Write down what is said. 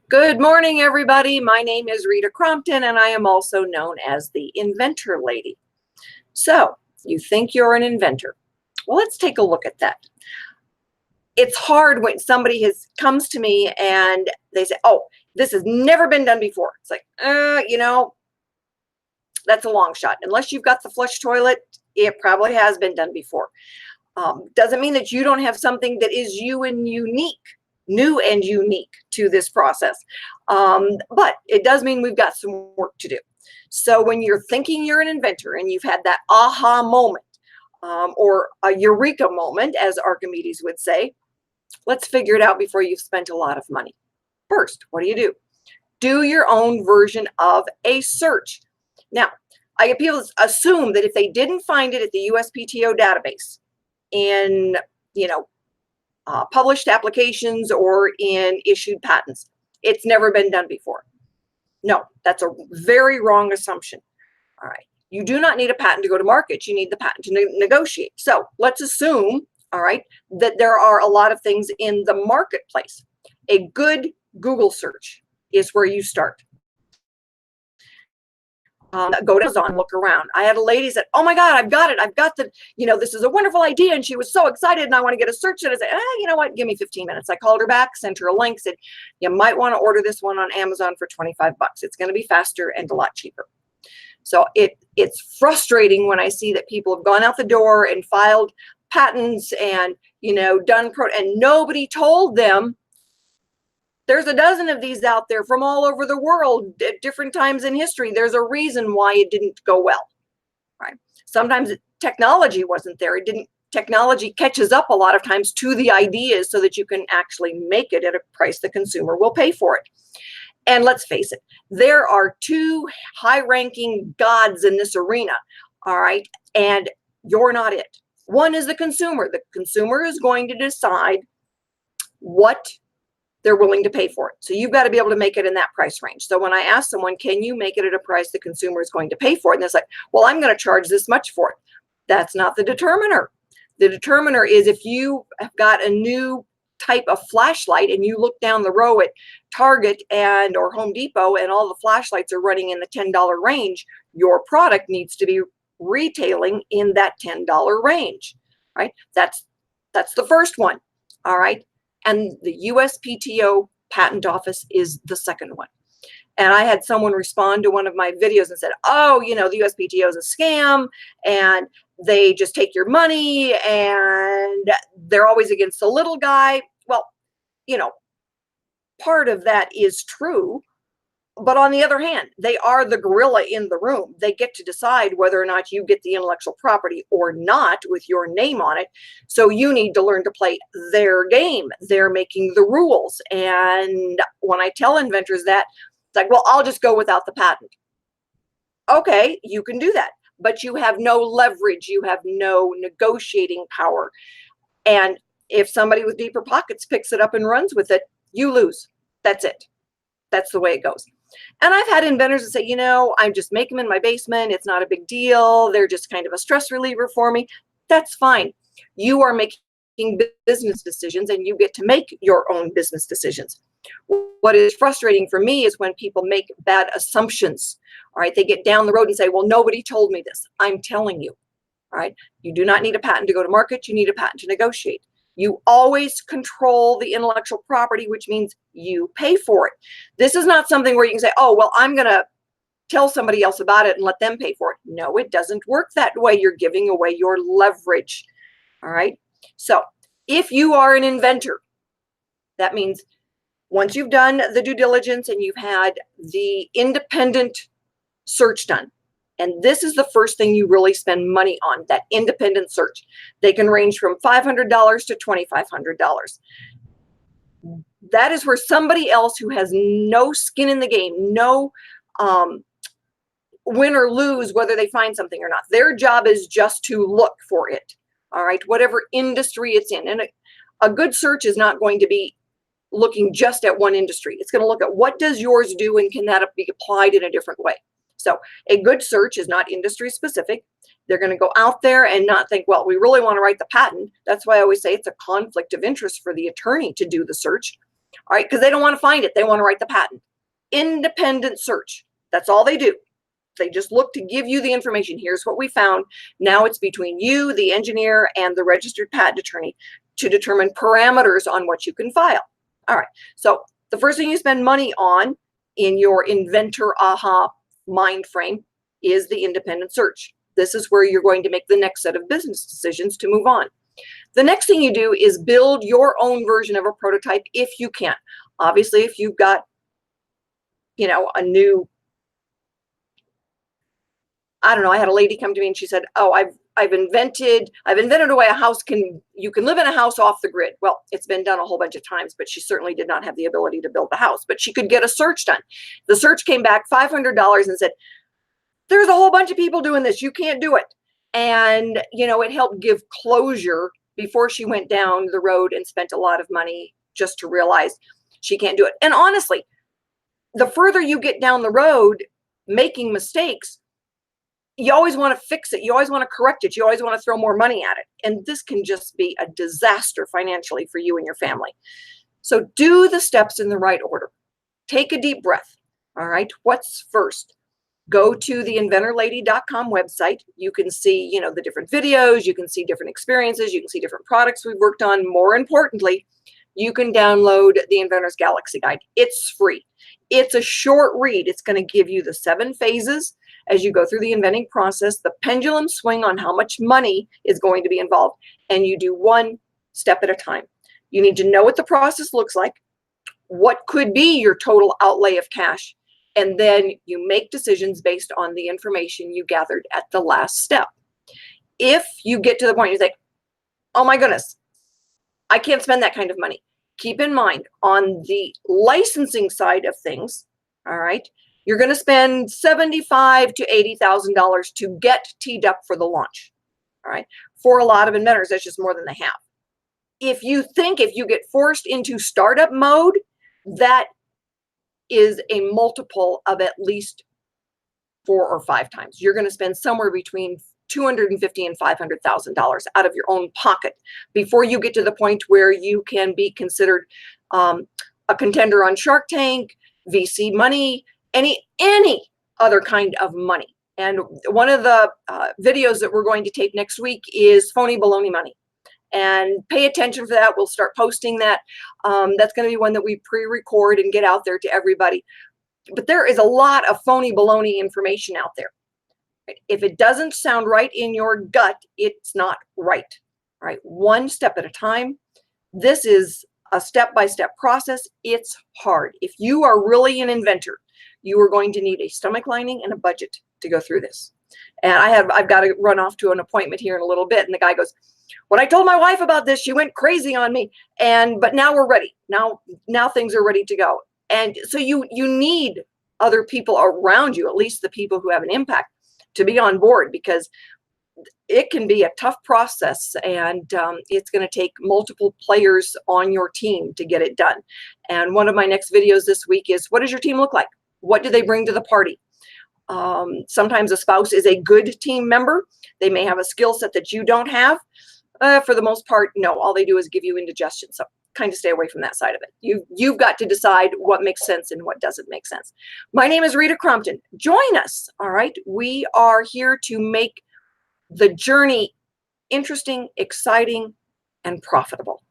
Good morning, everybody. My name is Rita Crompton, and I am also known as the Inventor Lady. So, you think you're an inventor. Well, let's take a look at that. It's hard when somebody comes to me and they say, oh, this has never been done before. It's like, that's a long shot. Unless you've got the flush toilet, it probably has been done before. Doesn't mean that you don't have something that is new and unique to this process. But it does mean we've got some work to do. So when you're thinking you're an inventor and you've had that aha moment or a eureka moment, as Archimedes would say, let's figure it out before you've spent a lot of money. First, what do? Do your own version of a search. Now, I get people assume that if they didn't find it at the USPTO database in, published applications or in issued patents, it's never been done before. No, that's a very wrong assumption. All right. You do not need a patent to go to market. You need the patent to negotiate. So let's assume, all right, that there are a lot of things in the marketplace. A good Google search is where you start. Go to Amazon, look around. I had a lady said, oh my God, I've got it. I've got the, this is a wonderful idea. And she was so excited and I want to get a search. And I said, you know what? Give me 15 minutes. I called her back, sent her a link, said, you might want to order this one on Amazon for 25 bucks. It's going to be faster and a lot cheaper. So it's frustrating when I see that people have gone out the door and filed patents and, and nobody told them. There's a dozen of these out there from all over the world at different times in history. There's a reason why it didn't go well, right? Sometimes technology wasn't there. Technology catches up a lot of times to the ideas so that you can actually make it at a price the consumer will pay for it. And let's face it, there are two high-ranking gods in this arena, all right? And you're not it. One is the consumer. The consumer is going to decide what they're willing to pay for it. So you've got to be able to make it in that price range. So when I ask someone, can you make it at a price the consumer is going to pay for it? And it's like, well, I'm going to charge this much for it. That's not the determiner. The determiner is if you have got a new type of flashlight and you look down the row at Target or Home Depot and all the flashlights are running in the $10 range, your product needs to be retailing in that $10 range, right? That's the first one, all right? And the USPTO patent office is the second one. And I had someone respond to one of my videos and said, oh, the USPTO is a scam and they just take your money and they're always against the little guy. Well, part of that is true. But on the other hand, they are the gorilla in the room. They get to decide whether or not you get the intellectual property or not with your name on it. So you need to learn to play their game. They're making the rules. And when I tell inventors that, it's like, well, I'll just go without the patent. Okay, you can do that. But you have no leverage. You have no negotiating power. And if somebody with deeper pockets picks it up and runs with it, you lose. That's it. That's the way it goes. And I've had inventors that say, I just make them in my basement. It's not a big deal. They're just kind of a stress reliever for me. That's fine. You are making business decisions and you get to make your own business decisions. What is frustrating for me is when people make bad assumptions. All right. They get down the road and say, well, nobody told me this. I'm telling you. All right. You do not need a patent to go to market. You need a patent to negotiate. You always control the intellectual property, which means you pay for it. This is not something where you can say, oh, well, I'm going to tell somebody else about it and let them pay for it. No, it doesn't work that way. You're giving away your leverage. All right. So if you are an inventor, that means once you've done the due diligence and you've had the independent search done, and this is the first thing you really spend money on, that independent search. They can range from $500 to $2,500. That is where somebody else who has no skin in the game, no win or lose whether they find something or not. Their job is just to look for it, all right, whatever industry it's in. And a good search is not going to be looking just at one industry. It's going to look at what does yours do and can that be applied in a different way. So a good search is not industry specific. They're going to go out there and not think, well, we really want to write the patent. That's why I always say it's a conflict of interest for the attorney to do the search. All right, because they don't want to find it. They want to write the patent. Independent search. That's all they do. They just look to give you the information. Here's what we found. Now it's between you, the engineer, and the registered patent attorney to determine parameters on what you can file. All right, so the first thing you spend money on in your inventor aha mind frame is the independent search. This is where you're going to make the next set of business decisions to move on. The next thing you do is build your own version of a prototype if you can. Obviously, if you've got, a new, I don't know, I had a lady come to me and she said, oh, I've invented a way you can live in a house off the grid. Well, it's been done a whole bunch of times, but she certainly did not have the ability to build the house, but she could get a search done. The search came back $500 and said, there's a whole bunch of people doing this. You can't do it. And, it helped give closure before she went down the road and spent a lot of money just to realize she can't do it. And honestly, the further you get down the road making mistakes, you always want to fix it. You always want to correct it. You always want to throw more money at it. And this can just be a disaster financially for you and your family. So do the steps in the right order. Take a deep breath. All right. What's first? Go to the inventorlady.com website. You can see, the different videos. You can see different experiences. You can see different products we've worked on. More importantly, you can download the Inventor's Galaxy Guide. It's free. It's a short read. It's going to give you the 7 phases as you go through the inventing process, the pendulum swing on how much money is going to be involved, and you do one step at a time. You need to know what the process looks like, what could be your total outlay of cash, and then you make decisions based on the information you gathered at the last step. If you get to the point you think, oh my goodness, I can't spend that kind of money. Keep in mind, on the licensing side of things, all right, you're going to spend $75,000 to $80,000 to get teed up for the launch. All right. For a lot of inventors, that's just more than they have. If you get forced into startup mode, that is a multiple of at least 4 or 5 times. You're going to spend somewhere between $250,000 and $500,000 out of your own pocket before you get to the point where you can be considered a contender on Shark Tank, VC money, any other kind of money. And one of the videos that we're going to tape next week is phony baloney money. And pay attention for that. We'll start posting that. That's going to be one that we pre-record and get out there to everybody. But there is a lot of phony baloney information out there. If it doesn't sound right in your gut, it's not right. All right, one step at a time. This is a step-by-step process. It's hard. If you are really an inventor, you are going to need a stomach lining and a budget to go through this. And I've got to run off to an appointment here in a little bit. And the guy goes, when I told my wife about this, she went crazy on me. But now we're ready. Now things are ready to go. And so you need other people around you, at least the people who have an impact, to be on board, because it can be a tough process, and it's going to take multiple players on your team to get it done. And one of my next videos this week is, what does your team look like? What do they bring to the party? Sometimes a spouse is a good team member. They may have a skill set that you don't have. For the most part, no, all they do is give you indigestion. So kind of stay away from that side of it. You've got to decide what makes sense and what doesn't make sense. My name is Rita Crompton. Join us. All right. We are here to make the journey interesting, exciting, and profitable.